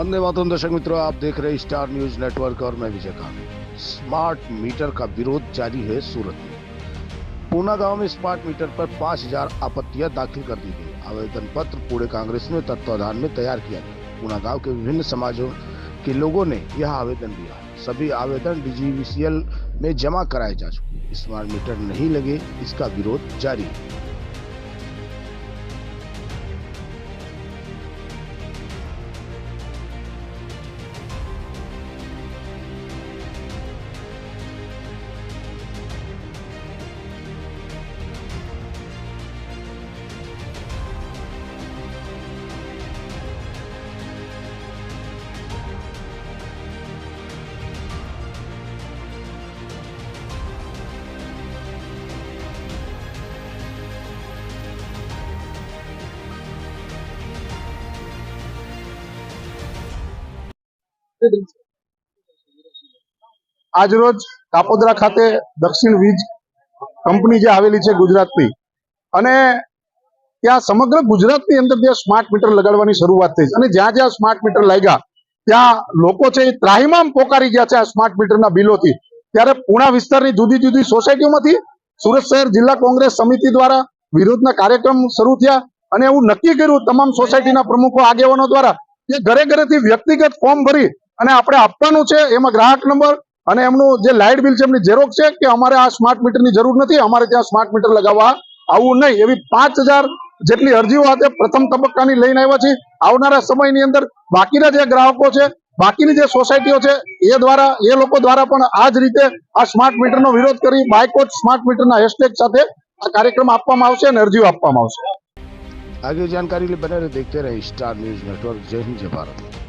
वंदे मातरम। दर्शक मित्रों, आप देख रहे हैं स्टार न्यूज नेटवर्क और मैं विजय कांत। स्मार्ट मीटर का विरोध जारी है सूरत में। पूना गांव में स्मार्ट मीटर पर 5000 आपत्तियां दाखिल कर दी गई। आवेदन पत्र पूरे कांग्रेस में तत्वाधान में तैयार किया गया। पूना गांव के विभिन्न समाजों के लोगों ने यह आवेदन दिया। सभी आवेदन DGVCL में जमा कराए जा चुके। स्मार्ट मीटर नहीं लगे, इसका विरोध जारी है। આજરોજ કાપોદ્રા ખાતે દક્ષિણ વીજ કંપની જે આવેલી છે ગુજરાતની, અને ત્યાં સમગ્ર ગુજરાતની અંદર જે સ્માર્ટ મીટર લગાડવાની શરૂઆત થઈ છે અને જ્યાં જ્યાં સ્માર્ટ મીટર લાગ્યા ત્યાં લોકો છે એ ત્રાહિમામ પોકારી ગયા છે આ સ્માર્ટ મીટરના બિલોથી। ત્યારે પૂણા વિસ્તારની જુદી જુદી સોસાયટીઓમાંથી સુરત શહેર જિલ્લા કોંગ્રેસ સમિતિ દ્વારા વિરોધના કાર્યક્રમ શરૂ થયા અને એવું નક્કી કર્યું તમામ સોસાયટીના પ્રમુખો આગેવાનો દ્વારા કે ઘરે ઘરેથી વ્યક્તિગત ફોર્મ ભરી અને આપણે આપવાનું છે। એમાં ગ્રાહક નંબર અને એમનું જે લાઇટ બિલ છે એમની ઝેરોક્ષ છે કે અમારે આ સ્માર્ટ મીટરની જરૂર નથી, અમારે ત્યાં સ્માર્ટ મીટર લગાવવા આવવું નહીં, એવી 5000 જેટલી અરજીઓ આજે પ્રથમ તબક્કાની લઈને આવ્યા છે। આવનારા સમયની અંદર બાકીના જે ગ્રાહકો છે, બાકીની જે સોસાયટીઓ છે એ લોકો દ્વારા પણ આ જ રીતે આ સ્માર્ટ મીટરનો વિરોધ કરી બાયકોટ સ્માર્ટ મીટરના હેશટેગ સાથે આ કાર્યક્રમ આપવામાં આવશે અને અરજીઓ આપવામાં આવશે। आगे जानकारी के लिए बने रहे, देखते रहे स्टार न्यूज नेटवर्क। जय हिंद, जय भारत।